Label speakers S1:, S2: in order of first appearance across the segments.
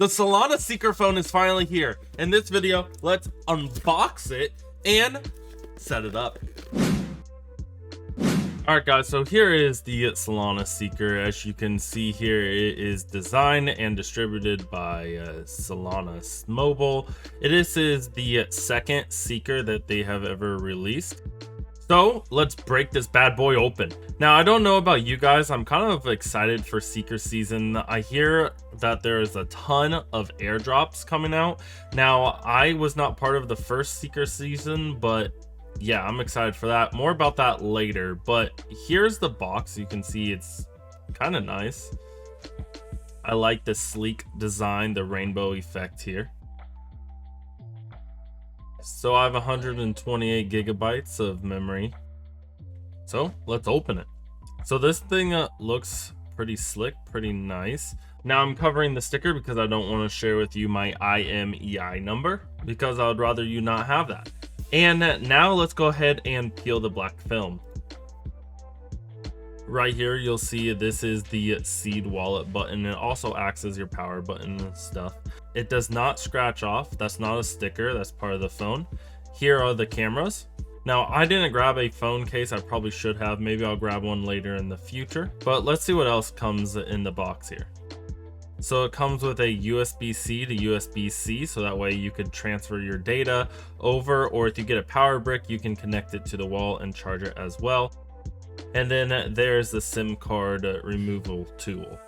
S1: The Solana Seeker phone is finally here. In this video, let's unbox it and set it up. Alright guys, so here is the Solana Seeker. As you can see here, it is designed and distributed by Solana Mobile. This is the second Seeker that they have ever released. So let's break this bad boy open. Now, I don't know about you guys, I'm kind of excited for Seeker season. I hear that there is a ton of airdrops coming out. Now, I was not part of the first Seeker season, but yeah, I'm excited for that. More about that later, but here's the box. You can see it's kind of nice. I like the sleek design, the rainbow effect here. So I have 128 gigabytes of memory. So let's open it. So this thing looks pretty slick, pretty nice. Now I'm covering the sticker because I don't want to share with you my IMEI number, because I would rather you not have that. And now let's go ahead and peel the black film. Right here, you'll see this is the seed wallet button. It also acts as your power button and stuff. It does not scratch off. That's not a sticker. That's part of the phone. Here are the cameras. Now, I didn't grab a phone case. I probably should have. Maybe I'll grab one later in the future. But let's see what else comes in the box here. So it comes with a USB-C to USB-C, so that way you could transfer your data over, or if you get a power brick, you can connect it to the wall and charge it as well. And then there's the SIM card removal tool.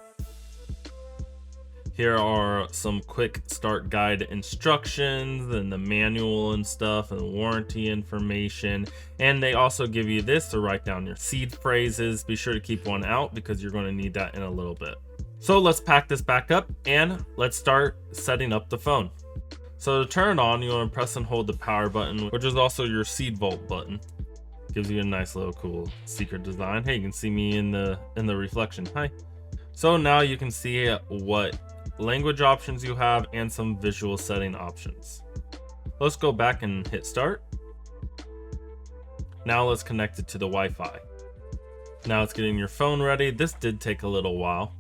S1: Here are some quick start guide instructions and the manual and stuff and warranty information. And they also give you this to write down your seed phrases. Be sure to keep one out because you're going to need that in a little bit. So let's pack this back up and let's start setting up the phone. So to turn it on, you want to press and hold the power button, which is also your seed vault button. Gives you a nice little cool secret design. Hey, you can see me in the reflection. Hi. So now you can see what language options you have and some visual setting options. Let's go back and hit start. Now let's connect it to the Wi-Fi. Now it's getting your phone ready. This did take a little while.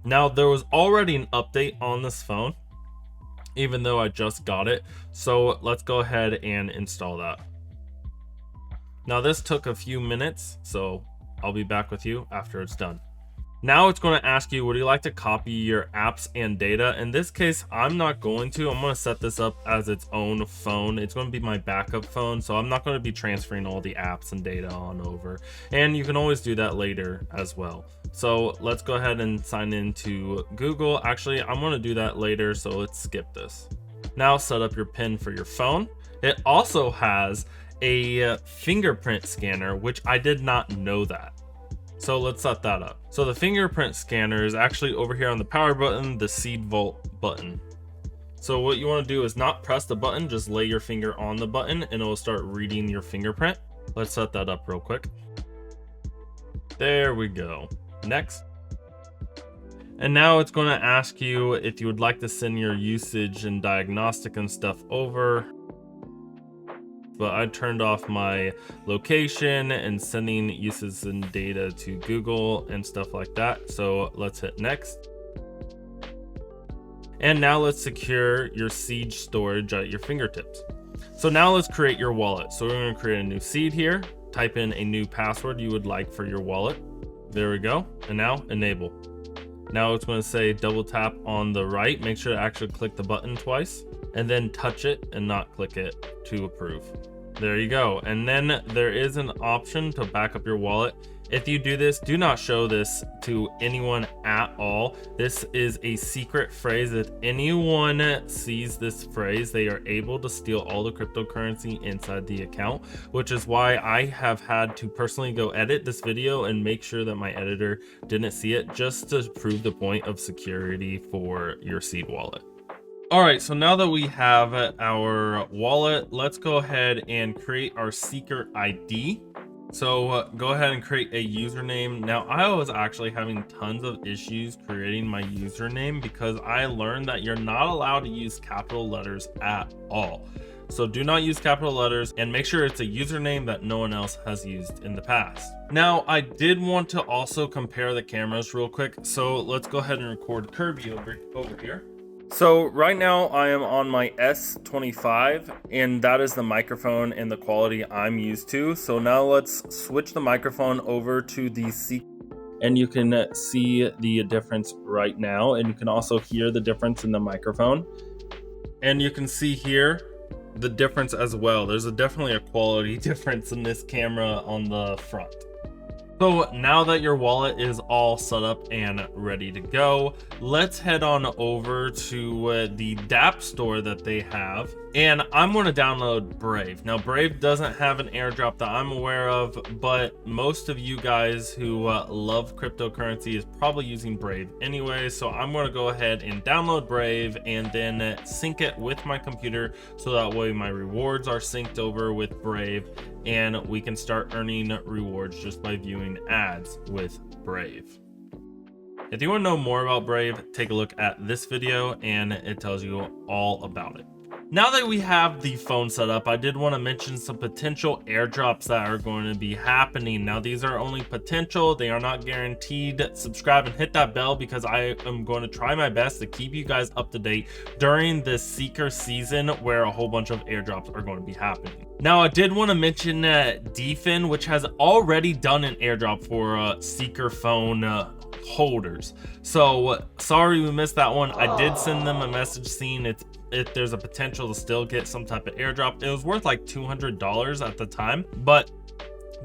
S1: Now there was already an update on this phone, even though I just got it. So let's go ahead and install that. Now this took a few minutes, so I'll be back with you after it's done. Now it's going to ask you, would you like to copy your apps and data? In this case, I'm not going to. I'm going to set this up as its own phone. It's going to be my backup phone, so I'm not going to be transferring all the apps and data on over. And you can always do that later as well. So let's go ahead and sign into Google. Actually, I'm going to do that later, so let's skip this. Now set up your PIN for your phone. It also has a fingerprint scanner, which I did not know that. So let's set that up. So the fingerprint scanner is actually over here on the power button, the seed vault button. So what you want to do is not press the button, just lay your finger on the button and it will start reading your fingerprint. Let's set that up real quick. There we go. Next. And now it's going to ask you if you would like to send your usage and diagnostic and stuff over. But I turned off my location and sending uses and data to Google and stuff like that. So let's hit next. And now let's secure your seed storage at your fingertips. So now let's create your wallet. So we're going to create a new seed here. Type in a new password you would like for your wallet. There we go. And now enable. Now it's going to say double tap on the right. Make sure to actually click the button twice and then touch it and not click it to approve. There you go. And then there is an option to back up your wallet. If you do this, do not show this to anyone at all. This is a secret phrase. If anyone sees this phrase, they are able to steal all the cryptocurrency inside the account, which is why I have had to personally go edit this video and make sure that my editor didn't see it, just to prove the point of security for your seed wallet. All right, so now that we have our wallet, let's go ahead and create our Seeker ID. So go ahead and create a username. Now, I was actually having tons of issues creating my username because I learned that you're not allowed to use capital letters at all. So do not use capital letters and make sure it's a username that no one else has used in the past. Now, I did want to also compare the cameras real quick. So let's go ahead and record Kirby over here. So right now I am on my S25, and that is the microphone and the quality I'm used to. So now let's switch the microphone over to the C, and you can see the difference right now, and you can also hear the difference in the microphone. And you can see here the difference as well. There's definitely a quality difference in this camera on the front. So now that your wallet is all set up and ready to go, let's head on over to the dApp store that they have, and I'm going to download Brave. Now Brave doesn't have an airdrop that I'm aware of, but most of you guys who love cryptocurrency is probably using Brave anyway, so I'm going to go ahead and download Brave and then sync it with my computer, so that way my rewards are synced over with Brave and we can start earning rewards just by viewing ads with Brave. If you want to know more about Brave, take a look at this video and it tells you all about it. Now that we have the phone set up, I did want to mention some potential airdrops that are going to be happening. Now these are only potential, they are not guaranteed. Subscribe and hit that bell because I am going to try my best to keep you guys up to date during this Seeker season where a whole bunch of airdrops are going to be happening. Now I did want to mention DFIN, which has already done an airdrop for Seeker phone holders. So sorry we missed that one. I did send them a message saying if there's a potential to still get some type of airdrop. It was worth like $200 at the time, but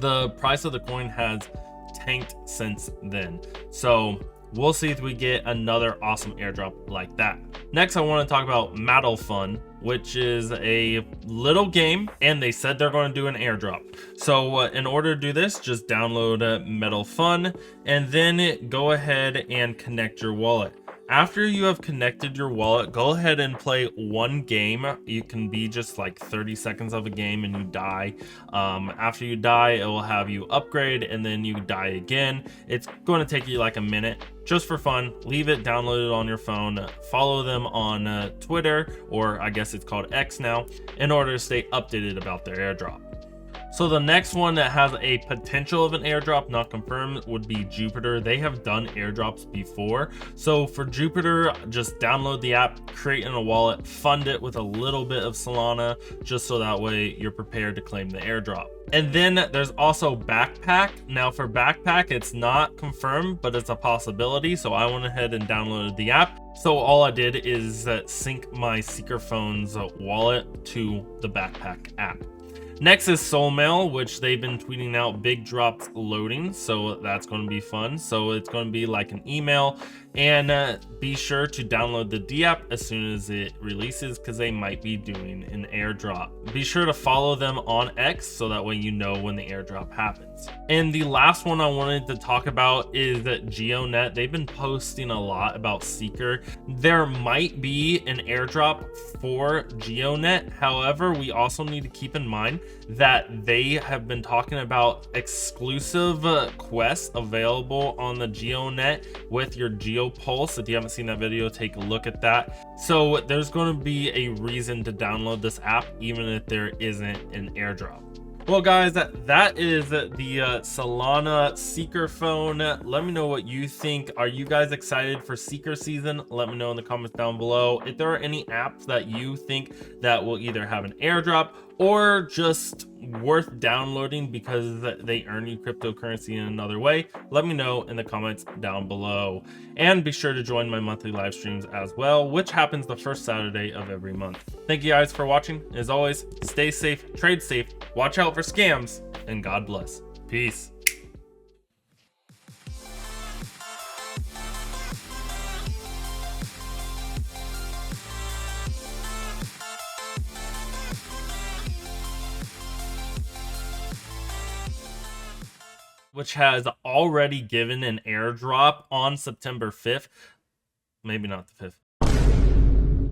S1: the price of the coin has tanked since then. So we'll see if we get another awesome airdrop like that. Next, I want to talk about Metal Fun, which is a little game, and they said they're going to do an airdrop. So in order to do this, just download Metal Fun and then go ahead and connect your wallet. After you have connected your wallet, go ahead and play one game. It can be just like 30 seconds of a game and you die. After you die, it will have you upgrade and then you die again. It's going to take you like a minute just for fun. Leave it downloaded on your phone. Follow them on Twitter, or I guess it's called X now, in order to stay updated about their airdrop. So the next one that has a potential of an airdrop, not confirmed, would be Jupiter. They have done airdrops before. So for Jupiter, just download the app, create in a wallet, fund it with a little bit of Solana, just so that way you're prepared to claim the airdrop. And then there's also Backpack. Now for Backpack, it's not confirmed, but it's a possibility. So I went ahead and downloaded the app. So all I did is sync my Seeker phone's wallet to the Backpack app. Next is SoulMail, which they've been tweeting out big drops loading, so that's going to be fun. So it's going to be like an email, and be sure to download the D app as soon as it releases because they might be doing an airdrop. Be sure to follow them on X so that way you know when the airdrop happens. And the last one I wanted to talk about is GeoNet. They've been posting a lot about Seeker. There might be an airdrop for GeoNet. However, we also need to keep in mind that they have been talking about exclusive quests available on the GeoNet with your GeoPulse. If you haven't seen that video, take a look at that. So there's going to be a reason to download this app even if there isn't an airdrop. Well guys, that is the Solana Seeker phone. Let me know what you think. Are you guys excited for Seeker season? Let me know in the comments down below. If there are any apps that you think that will either have an airdrop or just worth downloading because they earn you cryptocurrency in another way, let me know in the comments down below. And be sure to join my monthly live streams as well, which happens the first Saturday of every month. Thank you guys for watching. As always, stay safe, trade safe, watch out for scams, and God bless. Peace. Which has already given an airdrop on September 5th. Maybe not the 5th.